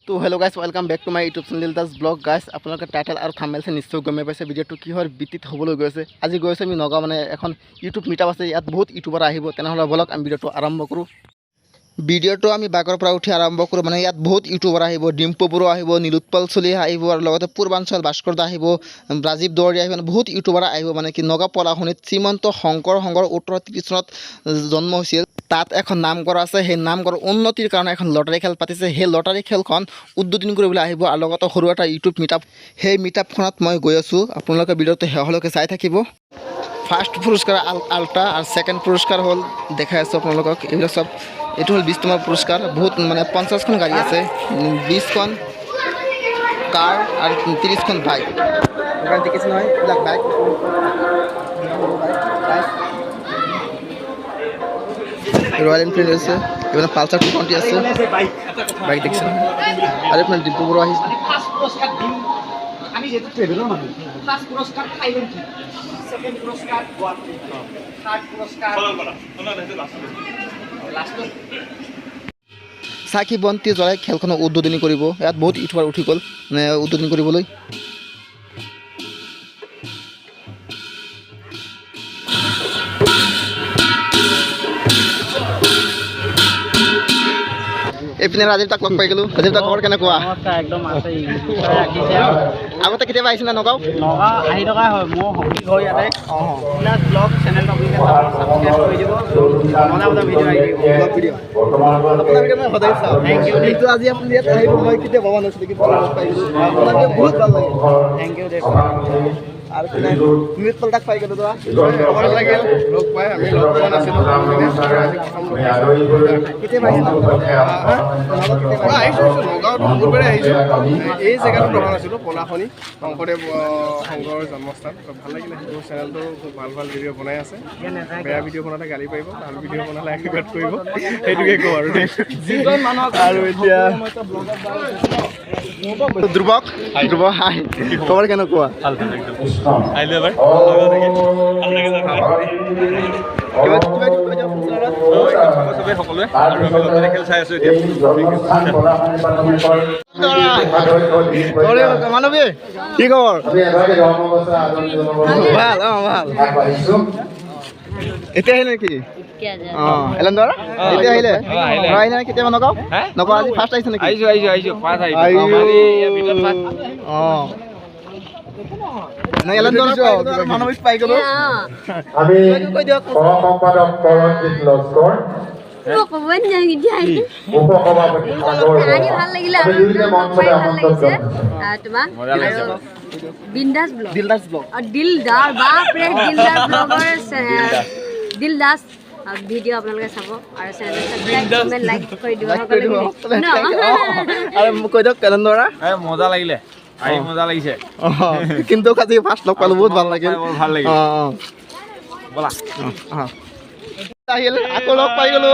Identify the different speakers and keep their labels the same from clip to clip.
Speaker 1: তো hello' guys welcome back to my YouTube channel Das vlog guys আপোনালোকে title আৰু thumbnail চাই নিশ্চয় গমে পাইছে ভিডিঅ'টো কিহৰ ভিত্তিত হ'বলৈ গৈছে আজি গৈছে আমি নগাঁও মানে এখন ইউটিউব মিটআপ আছে ইয়াত বহুত ইউটিউবাৰ আহিব তেনেহ'লে বলক আমি ভিডিঅ'টো আৰম্ভ কৰোঁ ভিডিঅ'টো আমি বাগৰ পৰা উঠি আৰম্ভ কৰোঁ মানে ইয়াত বহুত ইউটিউবাৰ আহিব ডিম্পু বড়ো আহিব নীলোৎপল চলি আহিব আৰু লগতে পূৰ্বাঞ্চল ভাস্কৰ দা আহিব ৰাজীৱ দৌৰী আহিব বহুত ইউটিউবাৰ আহিব মানে কি নগাঁও পলাশনিত শ্ৰীমন্ত শংকৰ 1830 চনত জন্ম হৈছিল তাত এখন নামঘৰ আছে সেই নামঘৰ উন্নতিৰ কাৰণে এখন লটাৰী খেল পাতিছে সেই লটাৰী খেলখন উদ্বোধন কৰিবলৈ আহিব আৰু লগতে সৰু এটা ইউটিউব মিটআপ সেই মিটআপখনত মই গৈ আছোঁ আপোনালোকে ভিডিঅ'টো শেষলৈকে চাই থাকিব ফাৰ্ষ্ট পুৰস্কাৰ আল্ট্ৰা আৰু ছেকেণ্ড পুৰস্কাৰ হ'ল দেখাই আছোঁ আপোনালোকক এইবিলাক চব এইটো হ'ল 20 নম্বৰ পুৰস্কাৰ বহুত মানে 50খন গাড়ী আছে 20খন কাৰ আৰু 30খন বাইক এইবিলাক দেখিছে নহয় এইবিলাক বাইক রয়্যাল এনফিল্ড আছে এখানে পালসার 220 আছে বাইক দেখছেন আর আপনার ডিম্পু বড় আহিছে
Speaker 2: আমি যেটা ট্রেভেলার মানুষ ফার্স্ট পুরস্কার খাইলেন কি সেকেন্ড পুরস্কার থার্ড পুরস্কার লাস্ট
Speaker 1: চাকি বন্তি জ্বলাই খেলখন উদ্বোধনী কৰিব ইয়াত বহুত ইউটিউবাৰ উঠি গ'ল মানে উদ্বোধনী কৰিবলৈ এইপিনে ৰাজীৱ তাক লগ পাই গ'লো ৰাজীৱ তাক খবৰ কেনেকুৱা
Speaker 2: একদম আছে
Speaker 1: আগতে কেতিয়াবা আহিছিল না নগাঁও
Speaker 2: আহি থকা হয় মোৰ হকি ঘৰ ইয়াতে প্লাছ ব্লগ চেনেলটো আপোনালোকে ছাবস্ক্ৰাইব কৰি দিব মজা মজা ভিডিঅ' আহি থাকিব
Speaker 1: ব্লগ ভিডিঅ' আপোনালোকে মই সদায় চাওঁ
Speaker 2: থেংক ইউ
Speaker 1: কিন্তু আজি আপুনি ইয়াত আহিব মই কেতিয়া ভবা নাছিলোঁ কিন্তু লগ পাই গ'লো আপোনালোকে বহুত ভাল লাগে
Speaker 2: থেংক ইউ দেই
Speaker 1: আৰু নীলোৎপল তাক পাই গ'লো তো
Speaker 3: খবৰ লাগিল লগ পাই আমি লগ পোৱা নাছিলোঁ
Speaker 1: কেতিয়াবা আহিছিল
Speaker 3: আহিছোঁ নগাঁৱত বহুতবাৰে আহিছোঁ এই জেগাটো থকা নাছিলোঁ পলাশনি শংকৰদেৱ সংঘৰ জন্মস্থান ভাল লাগিলে মোৰ চেনেলটো খুব ভাল ভাল ভিডিঅ' বনাই আছে বেয়া ভিডিঅ' বনালে গালি পাৰিব ভাল ভিডিঅ' বনালে আশীৰ্বাদ কৰিব সেইটোকে কওঁ আৰু
Speaker 2: যিজন মানুহক
Speaker 1: আৰু এতিয়া ধ্ৰুৱক ধ্ৰুৱ হাই খবৰ কেনেকুৱা মানৱী কি খবৰ ভাল ভাল এতিয়া আহিলে নেকি এলেণ্ডৰ এতিয়া আহিলে আহিলে কেতিয়াবা নগাঁও নগাঁও আজি ফাৰ্ষ্ট আহিছে নেকি মানৱীক পাই গ'লো
Speaker 4: সহ-সম্পাদক পৰমজিৎ লস্কৰ উপসভাপতি
Speaker 5: ভাল লাগিলে আৰু ভাল লাগিছে তোমাক বিন্দাস ব্লগ
Speaker 1: দিলদাস ব্লগ
Speaker 5: দিলদাৰ বাপৰে দিলদাৰ ব্লগৰ দিলদাস ভিডিঅ' আপোনালোকে চাব আৰু চেনেলটো সাবস্ক্ৰাইব কমেণ্ট লাইক কৰি দিব
Speaker 1: আৰু মোক কৈ দিয়ক কেলেণ্ডৰা
Speaker 6: মজা লাগিলে আহি মজা লাগিছে
Speaker 1: কিন্তু আজি ফাৰ্ষ্ট লগ পালোঁ বহুত ভাল লাগিল
Speaker 6: ভাল লাগিল ব'লা
Speaker 1: আহিল আকৌ লগ পাই গ'লো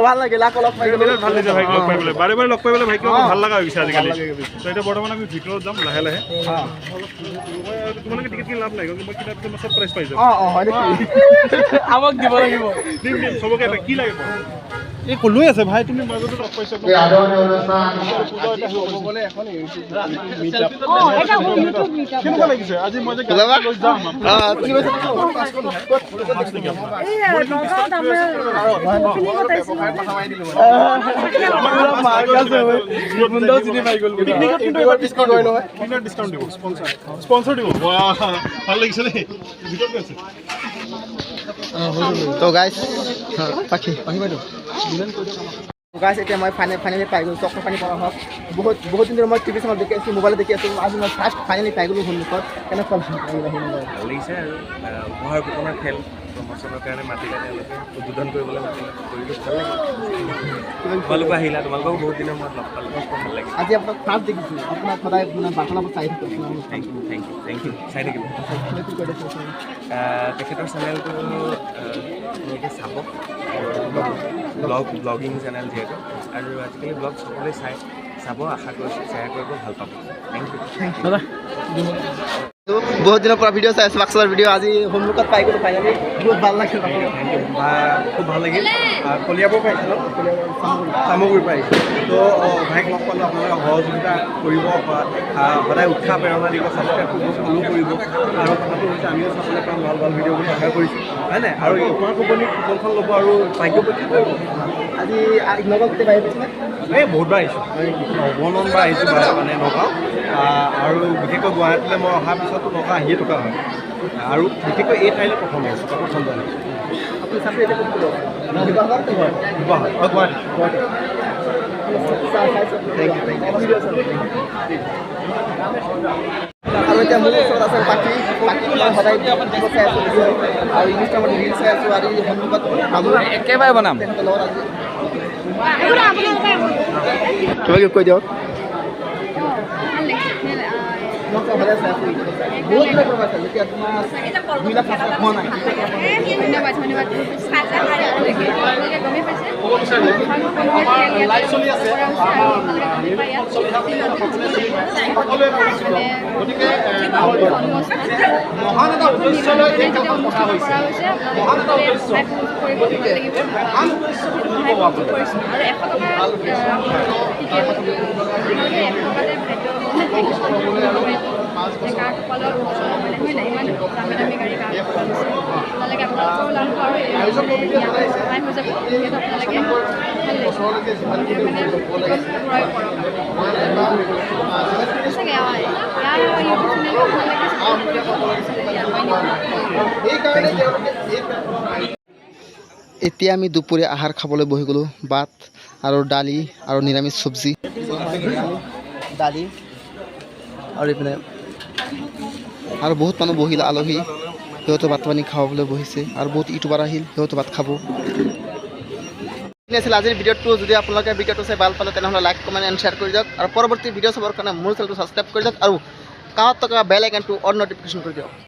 Speaker 1: ভাল লাগিল আকৌ লগ পাই গ'লো
Speaker 3: ভাল লাগিছে ভাইক লগ পাইবলৈ বাৰে বাৰে লগ পাইবলৈ ভাইক ভাল লগা হৈ গৈছে আজিকালি তো এতিয়া বৰ্তমান আমি ভিতৰত যাম লাহে লাহে তোমালোকে টিকেট কিনি লাভ নাই মই কিতাপ চব প্ৰাইজ পাই যাম
Speaker 1: হয় নেকি
Speaker 2: আমাক দিব লাগিব
Speaker 3: দিম চবকে এটা কি লাগে এই ক'লোৱে আছে ভাই তুমি মাজতে লগ পাইছা
Speaker 4: এই আদৰণীয় অনুষ্ঠান
Speaker 3: গ'লে এখন কেনেকুৱা লাগিছে আজি মই যে লৈ যাম স্পন্সৰ দিব ভাল লাগিছে দেই ভিতৰত আছে
Speaker 1: তো গাইছ পাখি বাইদেউ গাইছ এতিয়া মই ফাইনেলি পাই গ'লোঁ চক্ৰ পানী পৰা হওক বহুত দিন ধৰি মই টিভি চেনেলত দেখি আছোঁ মোবাইলত দেখি আছোঁ আজি মই ফাৰ্ষ্ট ফাইনেলি পাই গ'লোঁ সন্মুখত কেনেকুৱা
Speaker 7: ভাল লাগিছে আৰু উপহাৰ বিতৰণৰ খেল প্ৰমোচনৰ কাৰণে মাতিলে তেওঁলোকে উদ্বোধন কৰিবলৈ মাতিলে কৰিলোঁ ভাল লাগিল তোমালোকো আহিলা তোমালোকক বহুত দিনৰ মূৰত লগ পালোঁ ভাল লাগিল
Speaker 1: আজি আপোনাক ফাৰ্ষ্ট দেখিছোঁ আপোনাক সদায় বাৰ্তালাপত চাই থাকোঁ
Speaker 7: থেংক ইউ চাই থাকিব তেখেতৰ চেনেলটো আপোনালোকে চাব ব্লগিং চেনেল যিহেতু আৰু আজিকালি ব্লগ সকলোৱে চাব আশা কৰিছোঁ শ্বেয়াৰ কৰিব ভাল পাব থেংক ইউ
Speaker 2: দাদা
Speaker 1: বহুত দিনৰ পৰা ভিডিঅ' চাই আছোঁ বাক্সাৰ ভিডিঅ' আজি সন্মুখত পাই গ'লোঁ ফাইনেলি বহুত ভাল লাগিল
Speaker 3: খুব ভাল লাগিল কলিয়াবৰ পাইছিলোঁ চামগুৰিৰ পৰা আহিছোঁ তো ভাইক লগ পালোঁ আপোনালোকে সহযোগিতা কৰিব সদায় উৎসাহ প্ৰেৰণা দিব ছাবস্ক্ৰাইব কৰিব ফ'ল' কৰিব আৰু কথাটো হৈছে আমিও চাবলৈ পাম ভাল ভাল ভিডিঅ'বোৰ আশা কৰিছোঁ হয় নাই আৰু উপহাৰ কোম্পানীৰ কুপনখন ল'ব আৰু ভাগ্য পৰীক্ষা কৰিব
Speaker 1: আজি নগাঁও গোটেই বাহিৰ পাইছিলে
Speaker 3: এই বহুতবাৰ আহিছোঁ নৱনবাৰ আহিছোঁ মানে নগাঁও আৰু বিশেষকৈ গুৱাহাটীলৈ মই অহাৰ পিছতো নগাঁও আহিয়ে থকা হয় আৰু বিশেষকৈ এই ঠাইলৈ প্ৰথম আহিছোঁ প্ৰথম জানো
Speaker 1: আপুনি চাকৰি এতিয়া ক'ত কৰিব
Speaker 3: শিৱসাগৰ গুৱাহাটী
Speaker 1: আৰু এতিয়া মোৰ ওচৰত আছে পাখি মই সদায় ভিডিঅ' চাই আছোঁ আৰু ইনষ্টাগ্ৰামত ৰিল চাই আছোঁ আৰু সন্মুখত
Speaker 6: একেবাৰে বনাম
Speaker 1: তেখেতৰ লগত আজি কিবা কিবি কৈ দিয়ক মই সদায় চাই আছোঁ বহুত দিনৰ পৰা চাই যেতিয়া তোমাৰ 2 লাখ হোৱা নাই
Speaker 5: ধন্যবাদ লাইভ চলি আছে
Speaker 3: গতিকে মহান এটা উদ্দেশ্যলৈ এই কামত কথা হৈছে মহান এটা উদ্দেশ্য মহান
Speaker 1: এতিয়া আমি দুপৰীয়া আহাৰ খাবলৈ বহি গ'লোঁ ভাত আৰু দালি আৰু নিৰামিষ চব্জি দালি আৰু এইপিনে আৰু বহুত মানুহ বহিল আলহী সিহঁতে ভাত পানী খাবলৈ বহিছে আৰু বহুত ইউটিউবাৰ আহিল সিহঁতে ভাত খাব আছিল আজিৰ ভিডিঅ'টো যদি আপোনালোকে ভিডিঅ'টো চাই ভাল পালে তেনেহ'লে লাইক কমেণ্ট এণ্ড শ্বেয়াৰ কৰি দিয়ক আৰু পৰৱৰ্তী ভিডিঅ' চাবৰ কাৰণে মোৰ চেনেলটো ছাবস্ক্ৰাইব কৰি দিয়ক আৰু কাষত থকা বেল আইকনটো অন নটিফিকেশ্যন কৰি দিয়ক